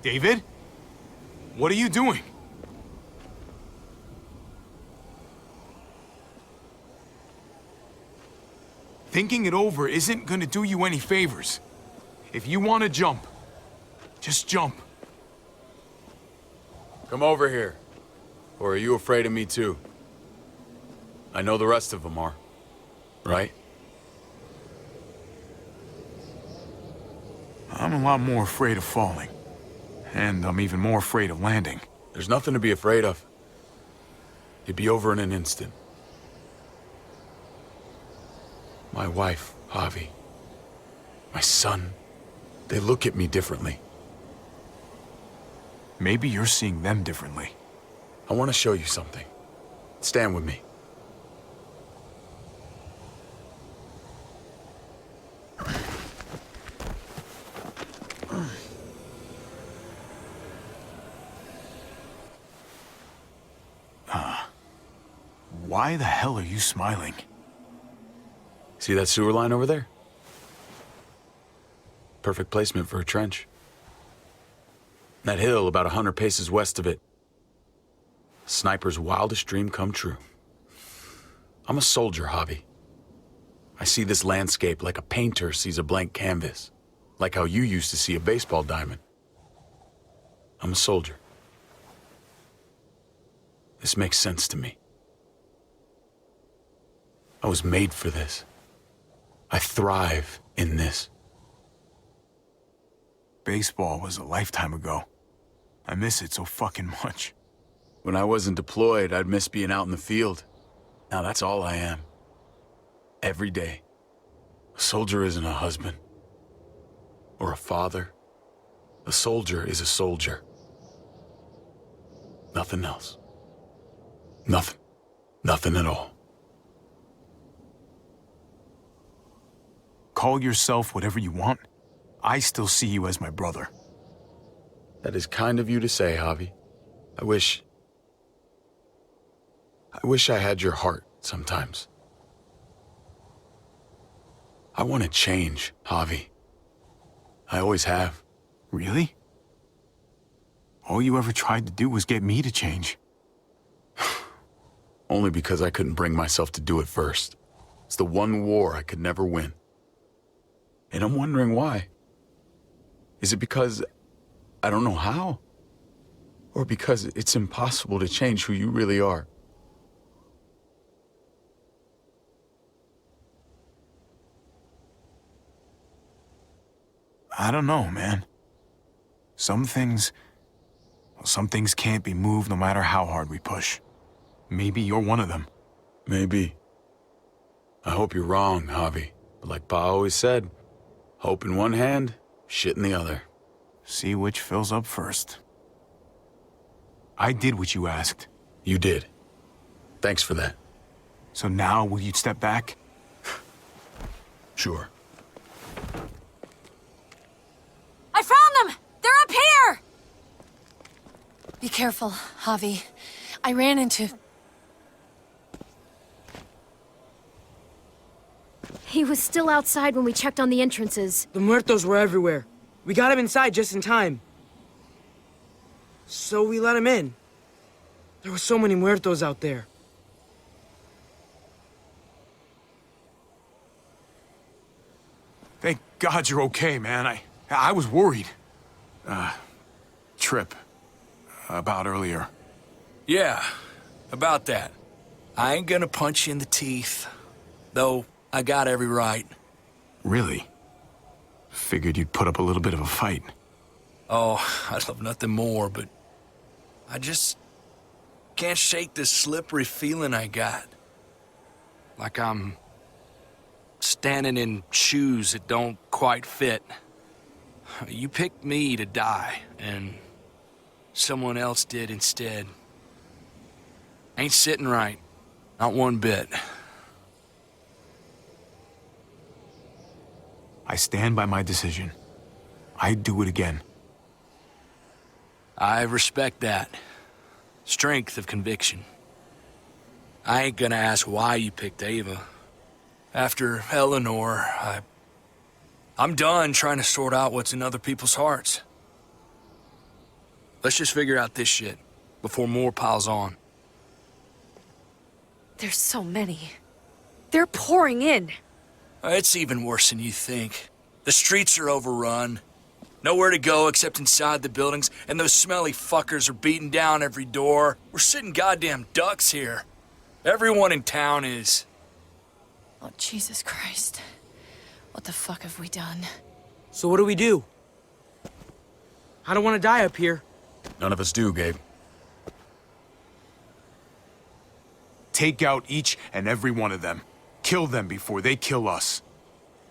David? What are you doing? Thinking it over isn't gonna do you any favors. If you want to jump, just jump. Come over here. Or are you afraid of me too? I know the rest of them are. Right? I'm a lot more afraid of falling. And I'm even more afraid of landing. There's nothing to be afraid of. It'd be over in an instant. My wife, Javi. My son. They look at me differently. Maybe you're seeing them differently. I want to show you something. Stand with me. Why the hell are you smiling? See that sewer line over there? Perfect placement for a trench. That hill about 100 paces west of it. Sniper's wildest dream come true. I'm a soldier, Javi. I see this landscape like a painter sees a blank canvas. Like how you used to see a baseball diamond. I'm a soldier. This makes sense to me. I was made for this. I thrive in this. Baseball was a lifetime ago. I miss it so fucking much. When I wasn't deployed, I'd miss being out in the field. Now that's all I am. Every day. A soldier isn't a husband. Or a father. A soldier is a soldier. Nothing else. Nothing. Nothing at all. Call yourself whatever you want. I still see you as my brother. That is kind of you to say, Javi. I wish I had your heart sometimes. I want to change, Javi. I always have. Really? All you ever tried to do was get me to change. Only because I couldn't bring myself to do it first. It's the one war I could never win. And I'm wondering why. Is it because I don't know how? Or because it's impossible to change who you really are? I don't know, man. Some things can't be moved no matter how hard we push. Maybe you're one of them. Maybe. I hope you're wrong, Javi. But like Pa always said, hope in one hand, shit in the other. See which fills up first. I did what you asked. You did. Thanks for that. So now will you step back? Sure. I found them! They're up here! Be careful, Javi. I ran into... He was still outside when we checked on the entrances. The muertos were everywhere. We got him inside just in time. So we let him in. There were so many muertos out there. Thank God you're okay, man. I was worried. Trip. About earlier. Yeah, about that. I ain't gonna punch you in the teeth. Though, I got every right. Really? Figured you'd put up a little bit of a fight. Oh, I'd love nothing more, but... I just... can't shake this slippery feeling I got. Like I'm... standing in shoes that don't quite fit. You picked me to die, and... someone else did instead. Ain't sitting right. Not one bit. I stand by my decision. I'd do it again. I respect that. Strength of conviction. I ain't gonna ask why you picked Ava. After Eleanor, I'm done trying to sort out what's in other people's hearts. Let's just figure out this shit before more piles on. There's so many. They're pouring in. It's even worse than you think. The streets are overrun. Nowhere to go except inside the buildings, and those smelly fuckers are beating down every door. We're sitting goddamn ducks here. Everyone in town is. Oh, Jesus Christ. What the fuck have we done? So what do? I don't want to die up here. None of us do, Gabe. Take out each and every one of them. Kill them before they kill us.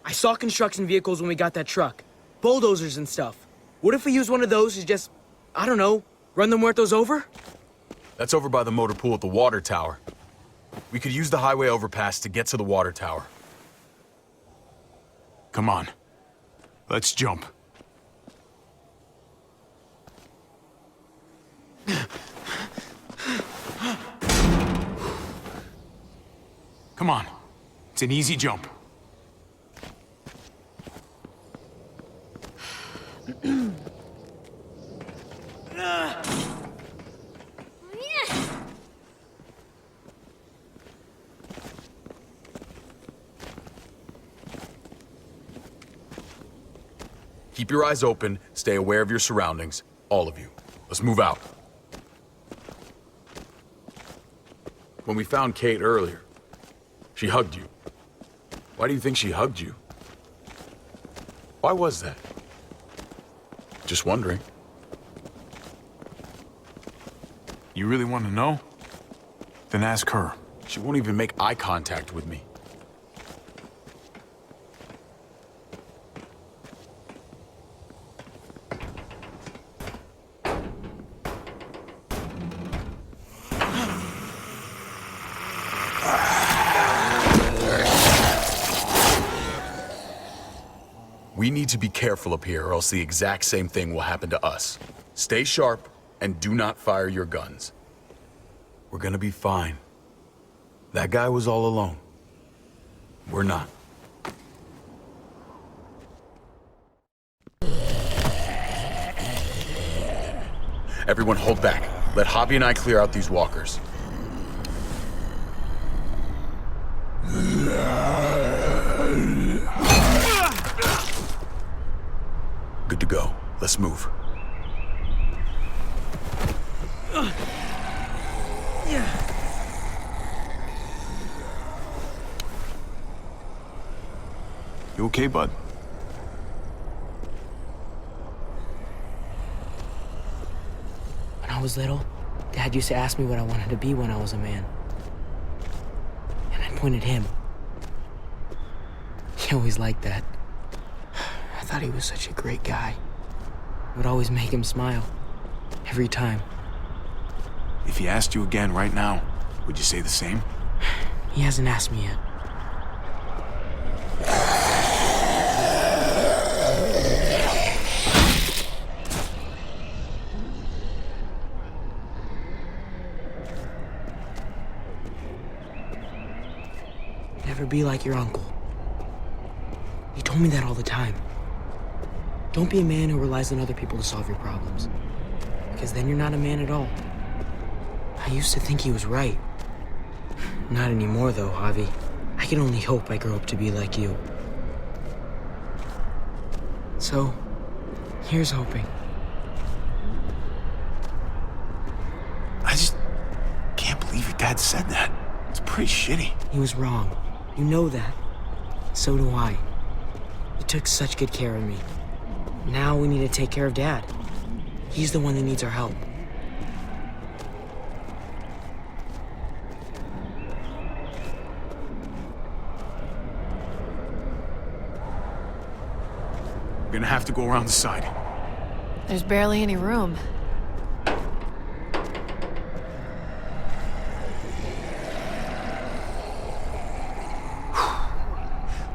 I saw construction vehicles when we got that truck. Bulldozers and stuff. What if we use one of those to just, I don't know, run the muertos over? That's over by the motor pool at the water tower. We could use the highway overpass to get to the water tower. Come on. Let's jump. Come on. It's an easy jump. Keep your eyes open, stay aware of your surroundings. All of you. Let's move out. When we found Kate earlier, she hugged you. Why do you think she hugged you? Why was that? Just wondering. You really want to know? Then ask her. She won't even make eye contact with me. We need to be careful up here, or else the exact same thing will happen to us. Stay sharp, and do not fire your guns. We're gonna be fine. That guy was all alone. We're not. Everyone hold back. Let Javi and I clear out these walkers. Good to go. Let's move. You okay, bud? When I was little, Dad used to ask me what I wanted to be when I was a man. And I'd point at him. He always liked that. I thought he was such a great guy. It would always make him smile. Every time. If he asked you again right now, would you say the same? He hasn't asked me yet. Never be like your uncle. He told me that all the time. Don't be a man who relies on other people to solve your problems. Because then you're not a man at all. I used to think he was right. Not anymore, though, Javi. I can only hope I grow up to be like you. So, here's hoping. I just can't believe your dad said that. It's pretty shitty. He was wrong. You know that. So do I. He took such good care of me. Now we need to take care of Dad. He's the one that needs our help. We're gonna have to go around the side. There's barely any room.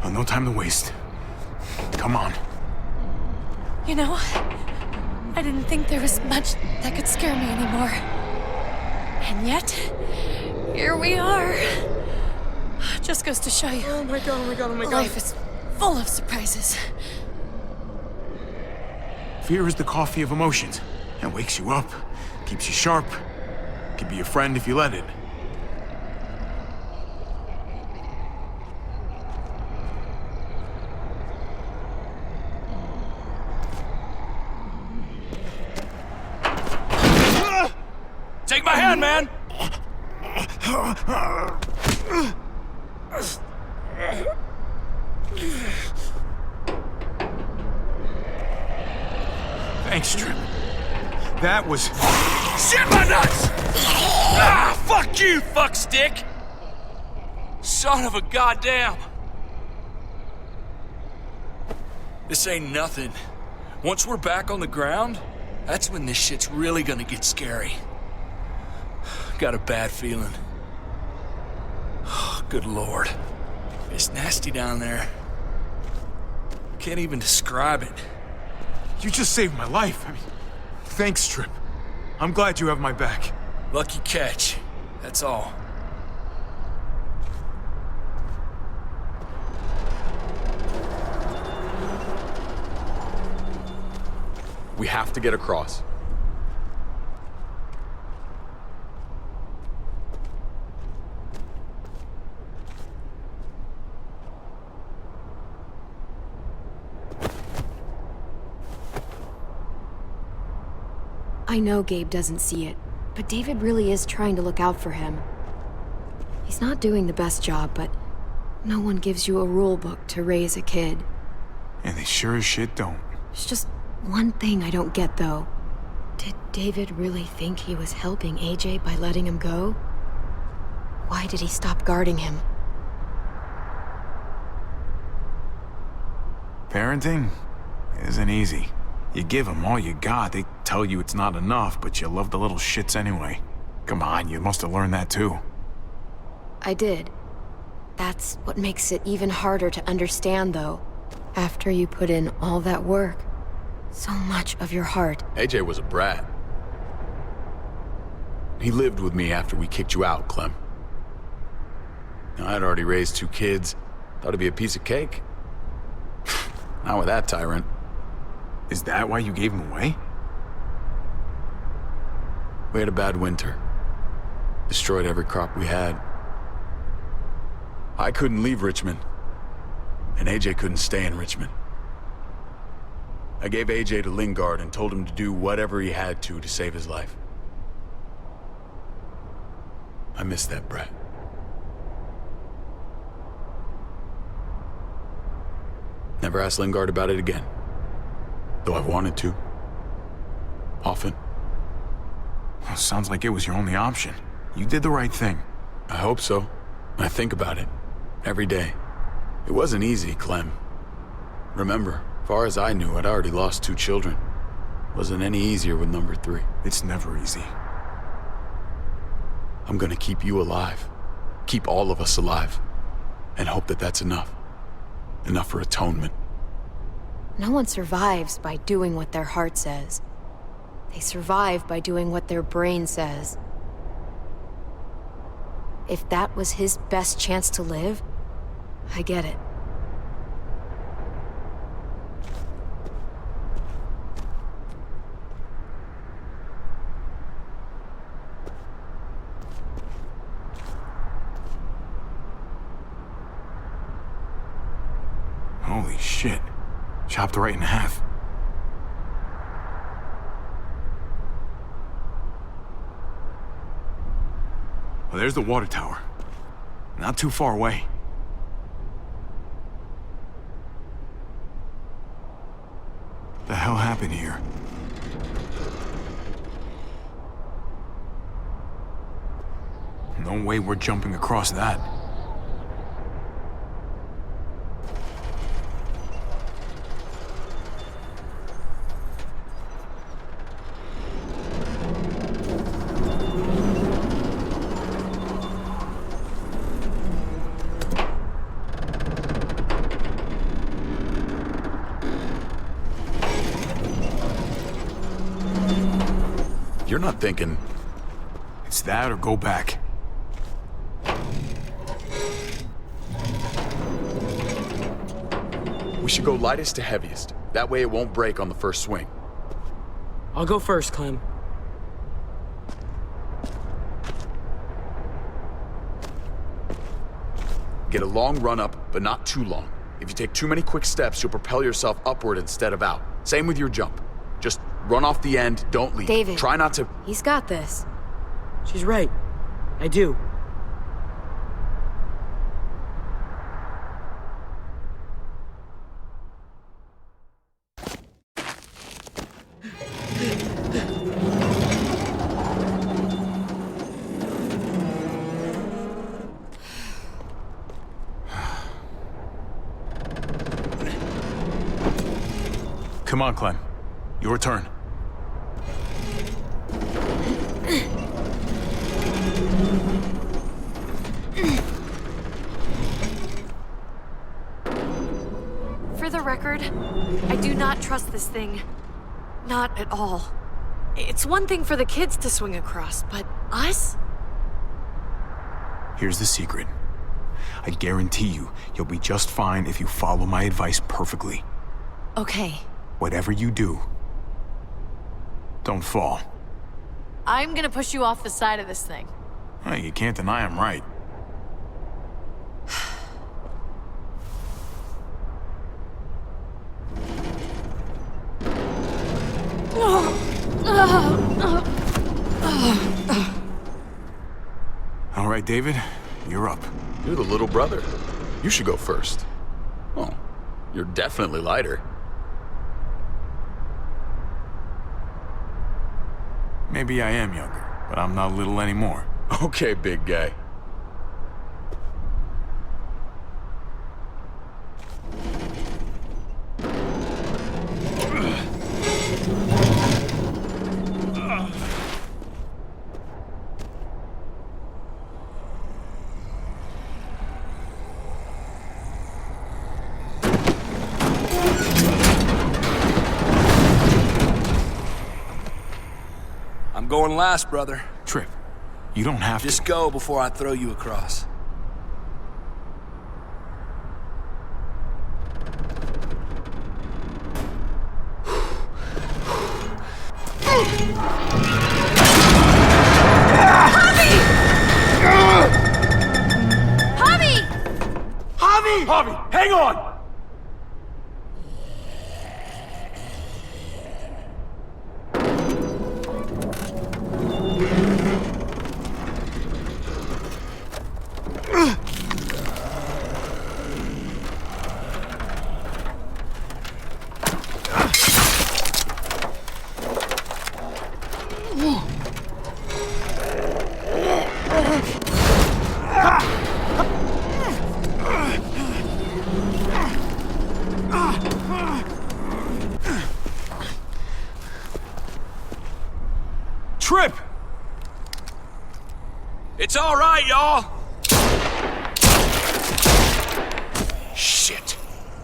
Well, no time to waste. Come on. You know, I didn't think there was much that could scare me anymore. And yet, here we are. Just goes to show you. Oh my god, oh my god, oh my god. Life is full of surprises. Fear is the coffee of emotions. It wakes you up, keeps you sharp. Could be a friend if you let it. Take my hand, man! Thanks, Trip. That was... Shit my nuts! Ah, fuck you, fuckstick! Son of a goddamn! This ain't nothing. Once we're back on the ground, that's when this shit's really gonna get scary. Got a bad feeling. Oh, good lord. It's nasty down there. Can't even describe it. You just saved my life. I mean, thanks, Trip. I'm glad you have my back. Lucky catch. That's all. We have to get across. I know Gabe doesn't see it, but David really is trying to look out for him. He's not doing the best job, but no one gives you a rule book to raise a kid. And they sure as shit don't. There's just one thing I don't get, though. Did David really think he was helping AJ by letting him go? Why did he stop guarding him? Parenting isn't easy. You give them all you got, they tell you it's not enough, but you love the little shits anyway. Come on, you must have learned that too. I did. That's what makes it even harder to understand, though. After you put in all that work, so much of your heart. AJ was a brat. He lived with me after we kicked you out, Clem. Now, I'd already raised 2 kids. Thought it'd be a piece of cake. Not with that tyrant. Is that why you gave him away? We had a bad winter. Destroyed every crop we had. I couldn't leave Richmond. And AJ couldn't stay in Richmond. I gave AJ to Lingard and told him to do whatever he had to save his life. I miss that brat. Never asked Lingard about it again. Though I've wanted to. Often. Well, sounds like it was your only option. You did the right thing. I hope so. I think about it. Every day. It wasn't easy, Clem. Remember, far as I knew, I'd already lost 2 children. Wasn't any easier with number 3. It's never easy. I'm gonna keep you alive. Keep all of us alive. And hope that that's enough. Enough for atonement. No one survives by doing what their heart says. They survive by doing what their brain says. If that was his best chance to live, I get it. Holy shit. Chopped right in half. Well, there's the water tower. Not too far away. What the hell happened here? No way we're jumping across that. You're not thinking... It's that or go back. We should go lightest to heaviest. That way it won't break on the first swing. I'll go first, Clem. Get a long run up, but not too long. If you take too many quick steps, you'll propel yourself upward instead of out. Same with your jump. Just run off the end, don't leave. David. Try not to... He's got this. She's right. I do. Come on, Clem. Your turn. For the record, I do not trust this thing. Not at all. It's one thing for the kids to swing across, but us? Here's the secret. I guarantee you'll be just fine if you follow my advice perfectly. Okay. Whatever you do, don't fall. I'm gonna push you off the side of this thing. Hey, you can't deny I'm right. All right, David, you're up. You're the little brother. You should go first. Oh, you're definitely lighter. Maybe I am younger, but I'm not little anymore. Okay, big guy. I'm going last, brother. Trip, you don't have Just to. go before I throw you across. Javi, hang on! Trip! It's all right, y'all. Shit.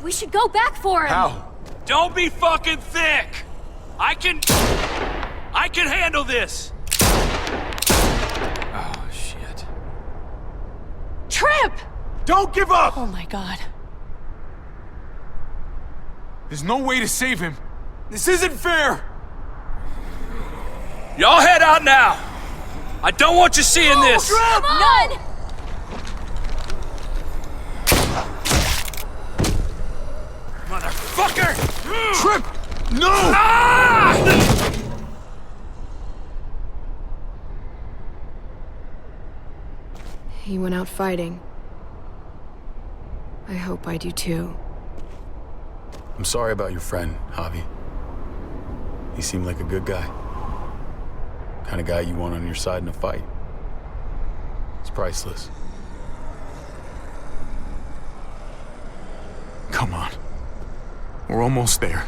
We should go back for him. How? Don't be fucking thick. I can handle this. Oh, shit. Trip! Don't give up! Oh my god. There's no way to save him. This isn't fair! Y'all head out now. I don't want you seeing this. Come on! Motherfucker! Trip! No! Ah! He went out fighting. I hope I do too. I'm sorry about your friend, Javi. He seemed like a good guy. Kind of guy you want on your side in a fight. It's priceless. Come on. We're almost there.